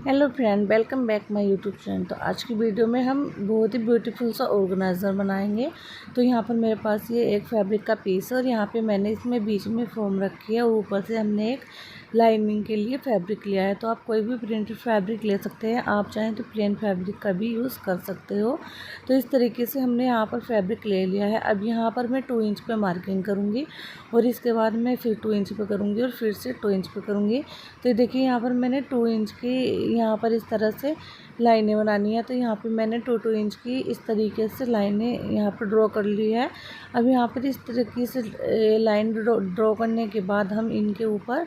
Hello friend, welcome back my YouTube channel. तो आज की वीडियो में हम बहुत ही ब्यूटीफुल सा ऑर्गेनाइज़र बनाएंगे। तो यहाँ पर मेरे पास ये एक फैब्रिक का पीस है और यहाँ पे मैंने इसमें बीच में फोम रखी है और ऊपर से हमने एक लाइनिंग के लिए फैब्रिक लिया है। तो आप कोई भी प्रिंटेड फैब्रिक ले सकते हैं, आप चाहें तो प्लेन फैब्रिक का भी यूज़ कर सकते हो। तो इस तरीके से हमने यहाँ पर फैब्रिक ले लिया है। अब यहाँ पर मैं 2 इंच पे मार्किंग करूँगी और इसके बाद मैं फिर 2 इंच पे करूँगी और फिर से 2 इंच पे करूँगी। तो देखिए यहाँ पर मैंने 2 इंच की यहाँ पर इस तरह से लाइनें बनानी है। तो यहाँ पे मैंने 2 इंच की इस तरीके से लाइनें यहाँ पर ड्रॉ कर ली है। अब यहाँ पर इस तरीके से लाइन ड्रॉ करने के बाद हम इनके ऊपर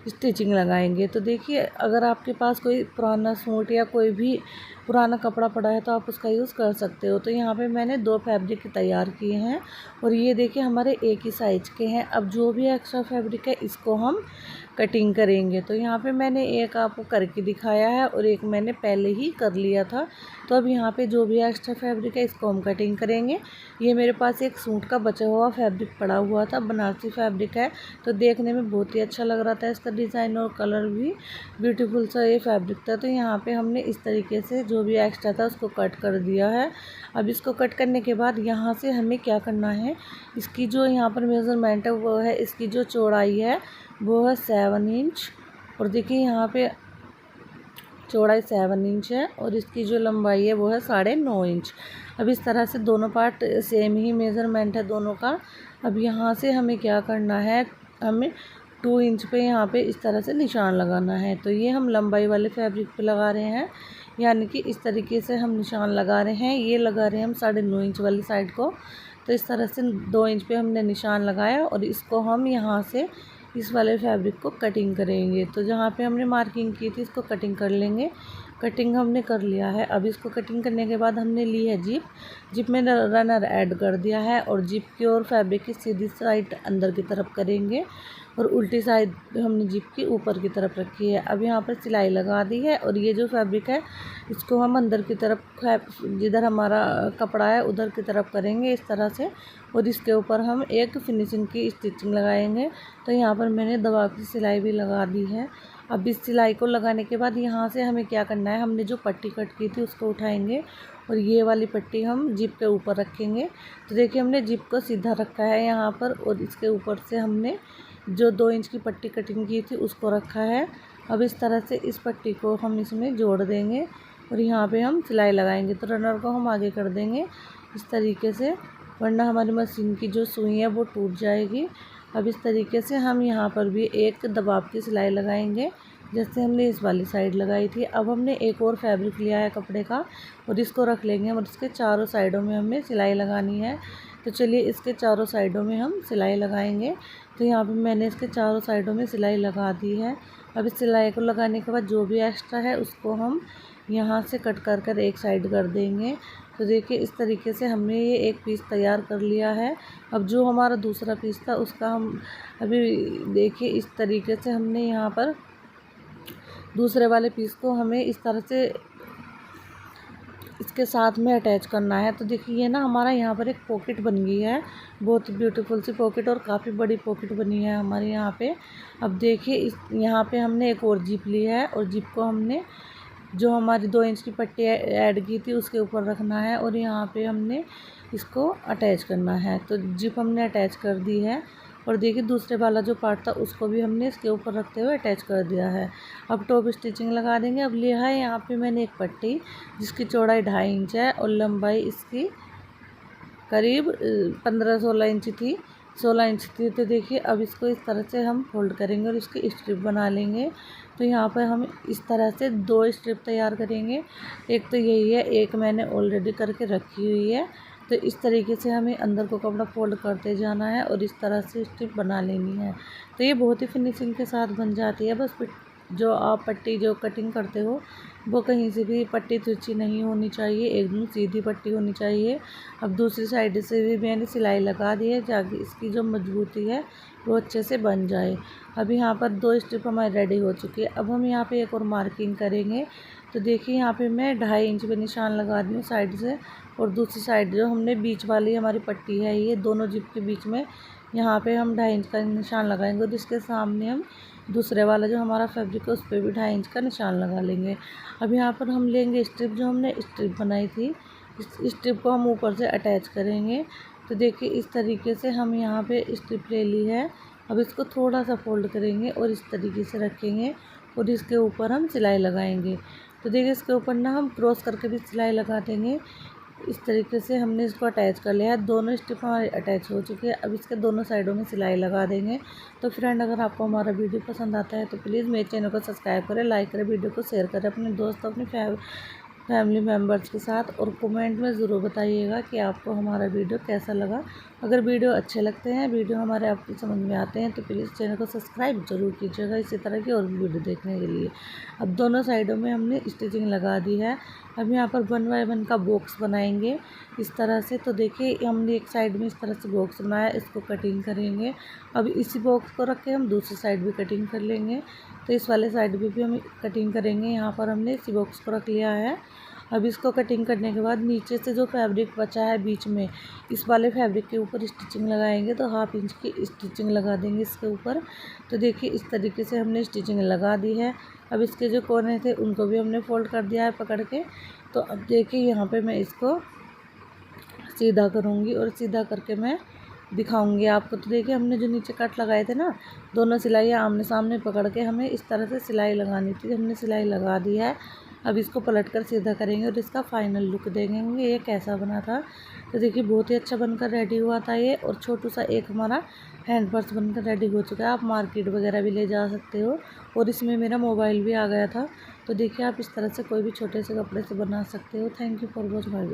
स्टिचिंग लगाएंगे। तो देखिए, अगर आपके पास कोई पुराना सूट या कोई भी पुराना कपड़ा पड़ा है तो आप उसका यूज़ कर सकते हो। तो यहाँ पे मैंने 2 फैब्रिक तैयार किए हैं और ये देखिए हमारे एक ही साइज के हैं। अब जो भी एक्स्ट्रा फैब्रिक है इसको हम कटिंग करेंगे। तो यहाँ पे मैंने एक आपको करके दिखाया है और एक मैंने पहले ही कर लिया था। तो अब यहाँ पे जो भी एक्स्ट्रा फैब्रिक है इसको हम कटिंग करेंगे। ये मेरे पास एक सूट का बचा हुआ फैब्रिक पड़ा हुआ था, बनारसी फैब्रिक है। तो देखने में बहुत ही अच्छा लग रहा था, इसका डिज़ाइन और कलर भी ब्यूटीफुल सा ये फैब्रिक था। तो यहाँ पे हमने इस तरीके से जो भी एक्स्ट्रा था उसको कट कर दिया है। अब इसको कट करने के बाद यहाँ से हमें क्या करना है, इसकी जो यहाँ पर मेज़रमेंट है वो है, इसकी जो चौड़ाई है वो है 7 इंच और देखिए यहाँ पे चौड़ाई 7 इंच है और इसकी जो लंबाई है वो है 9.5 इंच। अब इस तरह से दोनों पार्ट सेम ही मेज़रमेंट है दोनों का। अब यहाँ से हमें क्या करना है, हमें 2 इंच पे यहाँ पे इस तरह से निशान लगाना है। तो ये हम लंबाई वाले फैब्रिक पे लगा रहे हैं, यानी कि इस तरीके से हम निशान लगा रहे हैं। ये लगा रहे हैं हम 9.5 इंच वाली साइड को। तो इस तरह से 2 इंच पे हमने निशान लगाया और इसको हम यहाँ से इस वाले फैब्रिक को कटिंग करेंगे। तो जहाँ पे हमने मार्किंग की थी इसको कटिंग कर लेंगे। कटिंग हमने कर लिया है। अब इसको कटिंग करने के बाद हमने ली है जिप में रनर ऐड कर दिया है और जिप की और फैब्रिक की सीधी साइड अंदर की तरफ करेंगे और उल्टी साइड हमने जिप की ऊपर की तरफ रखी है। अब यहाँ पर सिलाई लगा दी है और ये जो फैब्रिक है इसको हम अंदर की तरफ, जिधर हमारा कपड़ा है उधर की तरफ करेंगे इस तरह से और इसके ऊपर हम एक फिनिशिंग की स्टिचिंग लगाएंगे। तो यहाँ पर मैंने दवा की सिलाई भी लगा दी है। अब इस सिलाई को लगाने के बाद यहाँ से हमें क्या करना है, हमने जो पट्टी कट की थी उसको उठाएंगे और ये वाली पट्टी हम जिप के ऊपर रखेंगे। तो देखिए हमने जिप को सीधा रखा है यहाँ पर और इसके ऊपर से हमने जो 2 इंच की पट्टी कटिंग की थी उसको रखा है। अब इस तरह से इस पट्टी को हम इसमें जोड़ देंगे और यहाँ पे हम सिलाई लगाएंगे। तो रनर को हम आगे कर देंगे इस तरीके से, वरना हमारी मशीन की जो सुई है वो टूट जाएगी। अब इस तरीके से हम यहाँ पर भी एक दबाव की सिलाई लगाएंगे जैसे हमने इस वाली साइड लगाई थी। अब हमने एक और फैब्रिक लिया है कपड़े का और इसको रख लेंगे और इसके चारों साइडों में हमें सिलाई लगानी है। तो चलिए इसके चारों साइडों में हम सिलाई लगाएंगे। तो यहाँ पे मैंने इसके चारों साइडों में सिलाई लगा दी है। अब इस सिलाई को लगाने के बाद जो भी एक्स्ट्रा है उसको हम यहाँ से कट कर कर एक साइड कर देंगे। तो देखिए इस तरीके से हमने ये एक पीस तैयार कर लिया है। अब जो हमारा दूसरा पीस था उसका हम अभी देखिए इस तरीके से हमने यहाँ पर दूसरे वाले पीस को हमें इस तरह से इसके साथ में अटैच करना है। तो देखिए ये ना हमारा यहाँ पर एक पॉकेट बन गई है, बहुत ब्यूटीफुल सी पॉकेट और काफ़ी बड़ी पॉकेट बनी है हमारे यहाँ पे। अब देखिए इस यहाँ पे हमने एक और जिप ली है और जिप को हमने जो हमारी 2 इंच की पट्टी ऐड की थी उसके ऊपर रखना है और यहाँ पे हमने इसको अटैच करना है। तो जिप हमने अटैच कर दी है और देखिए दूसरे वाला जो पार्ट था उसको भी हमने इसके ऊपर रखते हुए अटैच कर दिया है। अब टॉप स्टिचिंग लगा देंगे। अब लिया है यहाँ पे मैंने एक पट्टी जिसकी चौड़ाई 2.5 इंच है और लंबाई इसकी करीब 15-16 इंच थी, 16 इंच थी। तो देखिए अब इसको इस तरह से हम फोल्ड करेंगे और इसकी स्ट्रिप बना लेंगे। तो यहाँ पर हम इस तरह से 2 स्ट्रिप तैयार करेंगे। एक तो यही है, एक मैंने ऑलरेडी करके रखी हुई है। तो इस तरीके से हमें अंदर को कपड़ा फोल्ड करते जाना है और इस तरह से स्ट्रिप बना लेनी है। तो ये बहुत ही फिनिशिंग के साथ बन जाती है। बस जो आप पट्टी जो कटिंग करते हो वो कहीं से भी पट्टी तिरछी नहीं होनी चाहिए, एकदम सीधी पट्टी होनी चाहिए। अब दूसरी साइड से भी मैंने सिलाई लगा दी है ताकि इसकी जो मजबूती है वो अच्छे से बन जाए। अब यहाँ पर 2 स्ट्रिप हमारी रेडी हो चुकी है। अब हम यहाँ पे एक और मार्किंग करेंगे। तो देखिए यहाँ पे मैं 2.5 इंच पे निशान लगा रही हूँ साइड से और दूसरी साइड जो हमने बीच वाली हमारी पट्टी है ये दोनों जिप के बीच में यहाँ पे हम 2.5 इंच का निशान लगाएंगे और इसके सामने हम दूसरे वाला जो हमारा फैब्रिक है उस पर भी 2.5 इंच का निशान लगा लेंगे। अब यहाँ पर हम लेंगे स्ट्रिप, जो हमने स्ट्रिप बनाई थी इस स्ट्रिप को हम ऊपर से अटैच करेंगे। तो देखिए इस तरीके से हम यहाँ पे स्ट्रिप ले ली है। अब इसको थोड़ा सा फोल्ड करेंगे और इस तरीके से रखेंगे और इसके ऊपर हम सिलाई लगाएंगे। तो देखिए इसके ऊपर ना हम क्रॉस करके भी सिलाई लगा देंगे। इस तरीके से हमने इसको अटैच कर लिया है। दोनों स्ट्रिप हमारे अटैच हो चुके हैं। अब इसके दोनों साइडों में सिलाई लगा देंगे। तो फ्रेंड, अगर आपको हमारा वीडियो पसंद आता है तो प्लीज़ मेरे चैनल को सब्सक्राइब करें, लाइक करें, वीडियो को शेयर करें अपने दोस्तों, अपनी फैमिली मेम्बर्स के साथ, और कमेंट में ज़रूर बताइएगा कि आपको हमारा वीडियो कैसा लगा। अगर वीडियो अच्छे लगते हैं, वीडियो हमारे आपको समझ में आते हैं तो प्लीज़ चैनल को सब्सक्राइब ज़रूर कीजिएगा इसी तरह की और भी वीडियो देखने के लिए। अब दोनों साइडों में हमने स्टिचिंग लगा दी है। अब यहाँ पर 1 बाय 1 का बॉक्स बनाएंगे इस तरह से। तो देखिए हमने एक साइड में इस तरह से बॉक्स बनाया, इसको कटिंग करेंगे। अब इसी बॉक्स को रख के हम दूसरी साइड भी कटिंग कर लेंगे। तो इस वाले साइड भी हम कटिंग करेंगे। यहाँ पर हमने इसी बॉक्स को रख लिया है। अब इसको कटिंग करने के बाद नीचे से जो फैब्रिक बचा है बीच में, इस वाले फैब्रिक के ऊपर स्टिचिंग लगाएंगे। तो 1/2 इंच की स्टिचिंग लगा देंगे इसके ऊपर। तो देखिए इस तरीके से हमने स्टिचिंग लगा दी है। अब इसके जो कोने थे उनको भी हमने फोल्ड कर दिया है पकड़ के। तो अब देखिए यहाँ पे मैं इसको सीधा करूँगी और सीधा करके मैं दिखाऊंगी आपको। तो देखिए हमने जो नीचे कट लगाए थे ना, दोनों सिलाइयाँ आमने सामने पकड़ के हमें इस तरह से सिलाई लगानी थी। हमने सिलाई लगा दी है। अब इसको पलट कर सीधा करेंगे और इसका फाइनल लुक देखेंगे ये कैसा बना था। तो देखिए बहुत ही अच्छा बनकर रेडी हुआ था ये, और छोटू सा एक हमारा हैंड पर्स बनकर रेडी हो चुका है। आप मार्केट वगैरह भी ले जा सकते हो, और इसमें मेरा मोबाइल भी आ गया था। तो देखिए आप इस तरह से कोई भी छोटे से कपड़े से बना सकते हो। Thank you for watching my video.